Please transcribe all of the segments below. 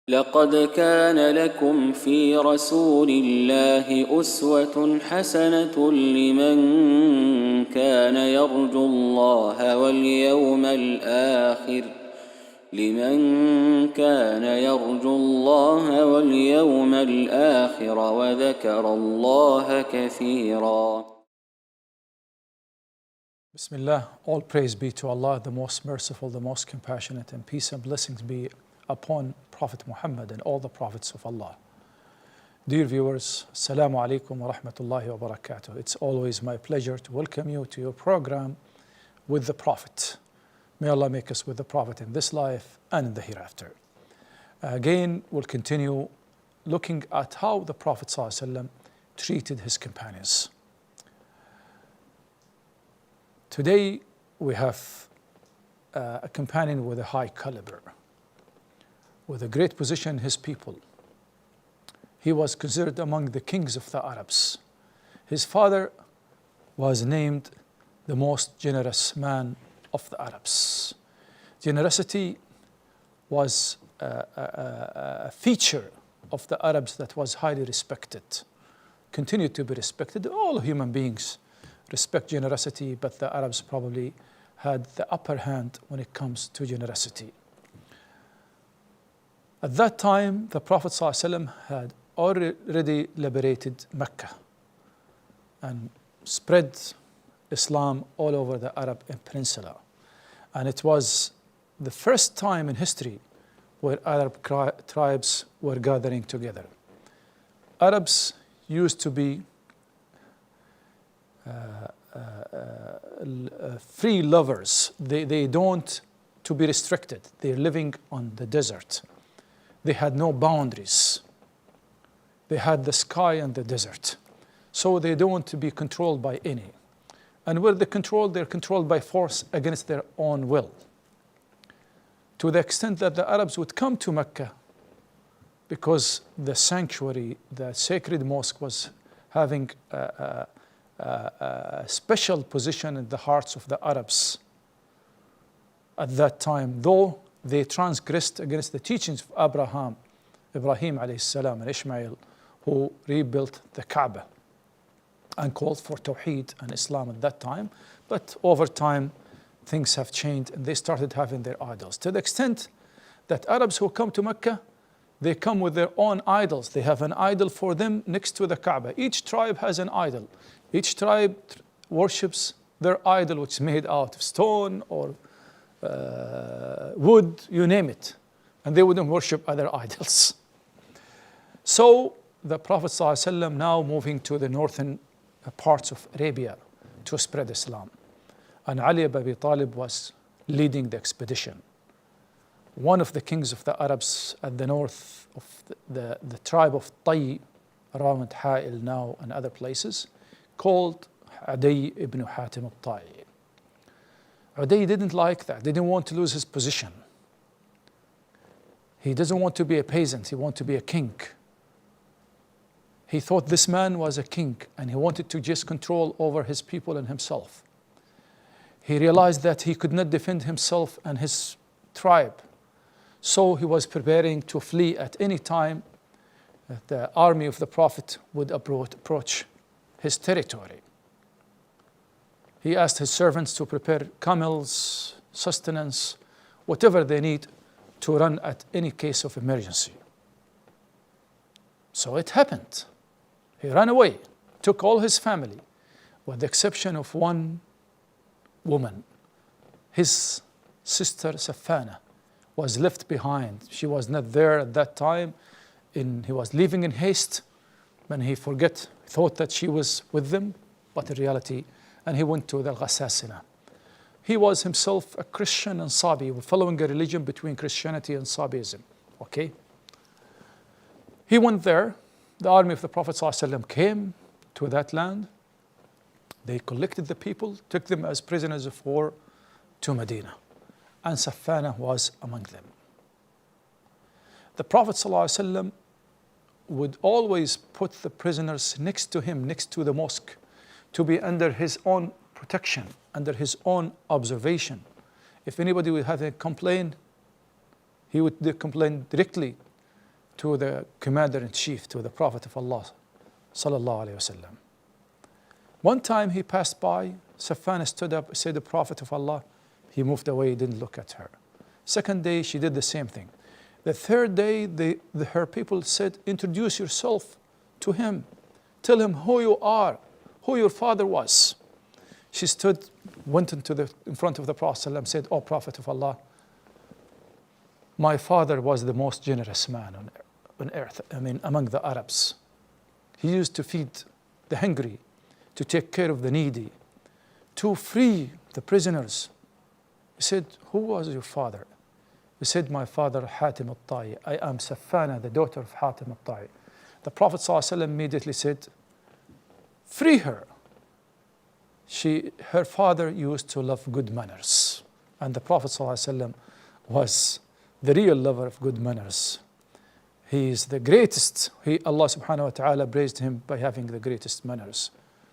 لقد كان لكم في رسول الله أسوة حسنة لمن كان يرجو الله واليوم الآخر وذكر الله كثيرا. Bismillah, all praise be to Allah, the most merciful, the most compassionate, and peace and blessings be upon Prophet Muhammad and all the prophets of Allah. Dear viewers, Assalamu alaikum wa rahmatullahi wa barakatuh. It's always my pleasure to welcome you to your program with the Prophet. May Allah make us with the Prophet in this life and in the hereafter. Again, we'll continue looking at how the Prophet ﷺ treated his companions. Today, we have a companion with a high caliber, with a great position in his people. He was considered among the kings of the Arabs. His father was named the most generous man of the Arabs. Generosity was a feature of the Arabs that was highly respected, continued to be respected. All human beings respect generosity, but the Arabs probably had the upper hand when it comes to generosity. At that time, the Prophet ﷺ had already liberated Mecca and spread Islam all over the Arab Peninsula. And it was the first time in history where Arab tribes were gathering together. Arabs used to be free lovers. They don't to be restricted. They're living on the desert. They had no boundaries. They had the sky and the desert. So they don't want to be controlled by any. And where they're controlled by force against their own will. To the extent that the Arabs would come to Mecca because the sanctuary, the sacred mosque, was having a special position in the hearts of the Arabs at that time, though they transgressed against the teachings of Ibrahim alayhi salam and Ishmael, who rebuilt the Kaaba and called for Tawheed and Islam at that time. But over time, things have changed and they started having their idols. To the extent that Arabs who come to Mecca, they come with their own idols. They have an idol for them next to the Kaaba. Each tribe has an idol. Each tribe worships their idol, which is made out of stone or wood, you name it. And they wouldn't worship other idols. So the Prophet ﷺ now moving to the northern parts of Arabia to spread Islam. And Ali ibn Abi Talib was leading the expedition. One of the kings of the Arabs at the north of the tribe of ALTaei, around ALTaei now and other places, called Uday ibn Hatim al-Ta'i. Uday didn't like that, didn't want to lose his position. He doesn't want to be a peasant, he wanted to be a king. He thought this man was a king and he wanted to just control over his people and himself. He realized that he could not defend himself and his tribe. So he was preparing to flee at any time that the army of the Prophet would approach his territory. He asked his servants to prepare camels, sustenance, whatever they need to run at any case of emergency. So it happened. He ran away, took all his family, with the exception of one woman. His sister Safana was left behind. She was not there at that time. He was leaving in haste when he thought that she was with them, but in reality, and he went to the Ghassasina. He was himself a Christian and Sabi, following a religion between Christianity and Sabiism. Okay? He went there. The army of the Prophet ﷺ came to that land. They collected the people, took them as prisoners of war to Medina. And Safana was among them. The Prophet ﷺ would always put the prisoners next to him, next to the mosque, to be under his own protection, under his own observation. If anybody would have a complaint, he would complain directly to the commander-in-chief, to the Prophet of Allah sallallahu alayhi wasallam. One time he passed by, Safana stood up, said, the Prophet of Allah. He moved away, didn't look at her. Second day, she did the same thing. The third day, her people said, introduce yourself to him. Tell him who you are, who your father was. She stood, went in front of the Prophet ﷺ, said, "O Prophet of Allah, my father was the most generous man on earth, among the Arabs. He used to feed the hungry, to take care of the needy, to free the prisoners." He said, "Who was your father?" He said, "My father, Hatim ALTaei. I am Safana, the daughter of Hatim ALTaei." The Prophet ﷺ immediately said, "Free her." Her father used to love good manners. And the Prophet ﷺ was the real lover of good manners. He is the greatest. Allah subhanahu wa ta'ala praised him by having the greatest manners,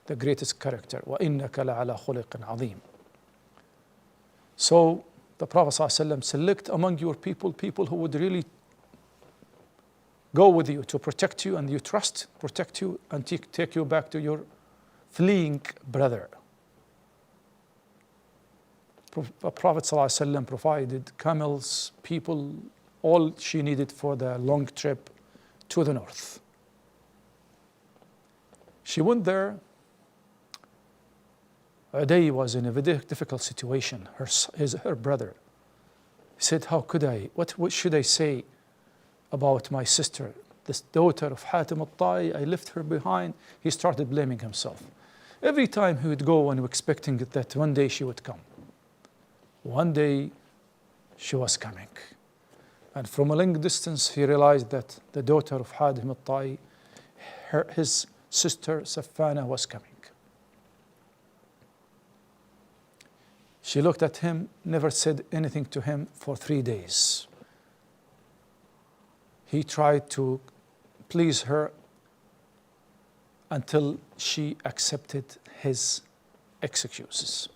the greatest character. وَإِنَّكَ لَعَلَى خُلِقٍ عَظِيمٍ. So the Prophet ﷺ select among your people who would really go with you to protect you and you trust, protect you and take you back to your fleeing brother. The Prophet ﷺ provided camels, people, all she needed for the long trip to the north. She went there. Uday was in a very difficult situation, her brother. He said, "How could I? What should I say about my sister, this daughter of Hatim ALTaei? I left her behind." He started blaming himself. Every time he would go and expecting that one day she would come. One day she was coming. And from a long distance he realized that the daughter of Hatim ALTaei, his sister Safana, was coming. She looked at him, never said anything to him for 3 days. He tried to please her until she accepted his excuses.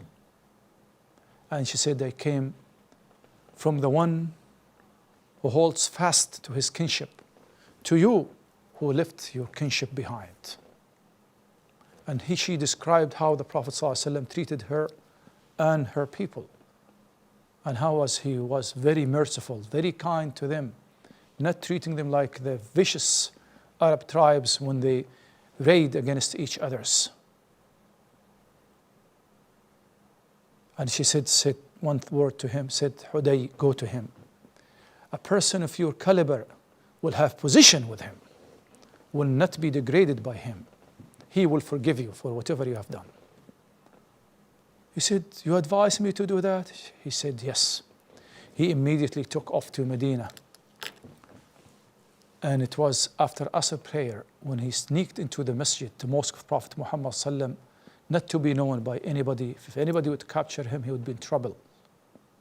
And she said, "I came from the one who holds fast to his kinship, to you who left your kinship behind." And she described how the Prophet ﷺ treated her and her people, and how he was very merciful, very kind to them, not treating them like the vicious Arab tribes when they raid against each others. And she said one word to him, said, "Uday, go to him. A person of your caliber will have position with him, will not be degraded by him. He will forgive you for whatever you have done." He said, "You advise me to do that?" He said, "Yes." He immediately took off to Medina. And it was after Asr prayer when he sneaked into the masjid, the mosque of Prophet Muhammad ﷺ, not to be known by anybody. If anybody would capture him, he would be in trouble.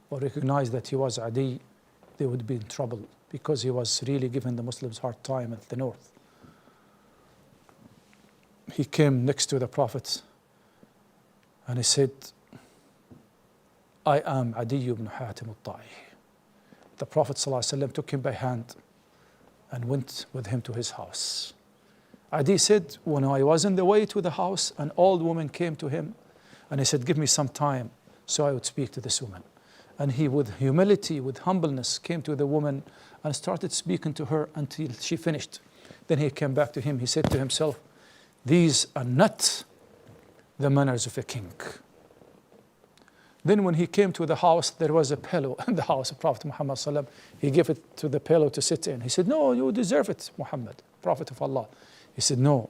Or recognize that he was Adi, they would be in trouble because he was really giving the Muslims hard time at the north. He came next to the Prophet and he said, "I am Adi ibn Hatim ALTaei." The Prophet ﷺ took him by hand and went with him to his house. Adi said, "When I was on the way to the house, an old woman came to him and he said, 'Give me some time so I would speak to this woman.' And he, with humility, with humbleness, came to the woman and started speaking to her until she finished. Then he came back to him. He said to himself, 'These are not the manners of a king.' Then when he came to the house, there was a pillow in the house of Prophet Muhammad ﷺ. He gave it to the pillow to sit in. He said, "No, you deserve it, Muhammad, Prophet of Allah." He said, "No,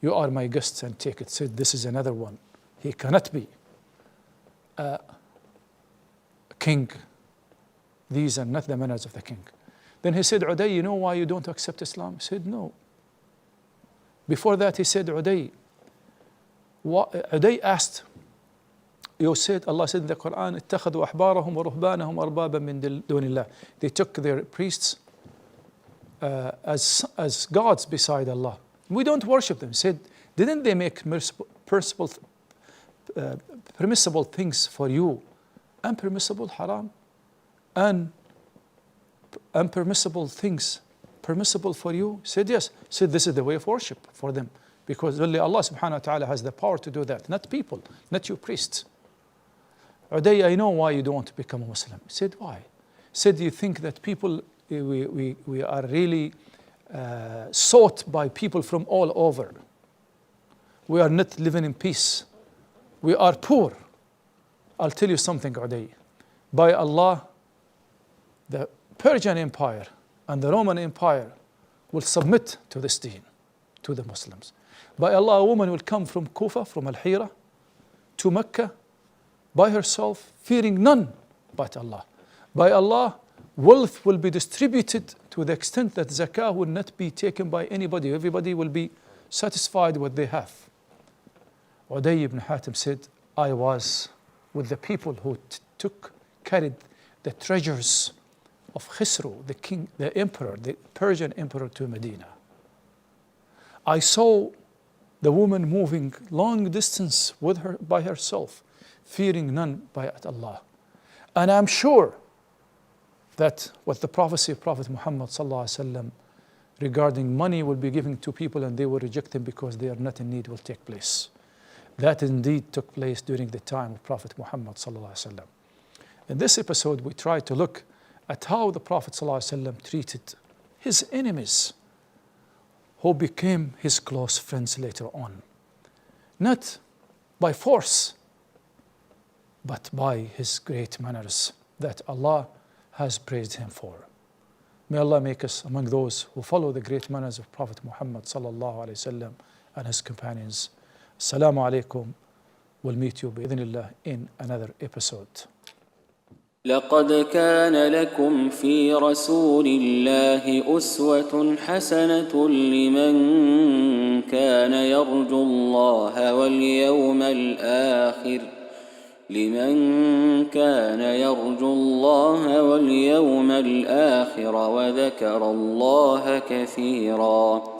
you are my guests and take it." Said, "This is another one. He cannot be a king. These are not the manners of the king." Then he said, "Uday, you know why you don't accept Islam?" He said, "No." Before that, he said, Uday asked, you said, Allah said in the Quran, اتخذوا أحبارهم ورهبانهم أربابا من دون الله. They took their priests as gods beside Allah. We don't worship them. He said, didn't they make permissible things for you, unpermissible haram, and unpermissible things permissible for you? He said, yes. He said, this is the way of worship for them. Because only Allah subhanahu wa ta'ala has the power to do that, not people, not you priests. Uday, I know why you don't want to become a Muslim. He said, why? He said, you think that people, we are really sought by people from all over. We are not living in peace. We are poor. I'll tell you something, Uday. By Allah, the Persian Empire and the Roman Empire will submit to this deen, to the Muslims. By Allah, a woman will come from Kufa, from Al-Hira, to Mecca, by herself, fearing none but Allah. By Allah, wealth will be distributed to the extent that zakah will not be taken by anybody. Everybody will be satisfied with what they have. Uday ibn Hatim said, I was with the people who carried the treasures of Khusro, the king, the emperor, the Persian emperor, to Medina. I saw the woman moving long distance with her by herself, fearing none but Allah. And I'm sure that what the prophecy of Prophet Muhammad ﷺ regarding money will be given to people and they will reject them because they are not in need will take place. That indeed took place during the time of Prophet Muhammad ﷺ. In this episode, we try to look at how the Prophet ﷺ treated his enemies who became his close friends later on. Not by force, but by his great manners that Allah has praised him for. May Allah make us among those who follow the great manners of Prophet Muhammad sallallahu alaihi wasallam and his companions. Assalamu alaikum. We'll meet you bi'idhnillah in another episode. لقد كان لكم في رسول الله أسوة حسنة لمن كان يرجو الله واليوم الآخر وذكر الله كثيرا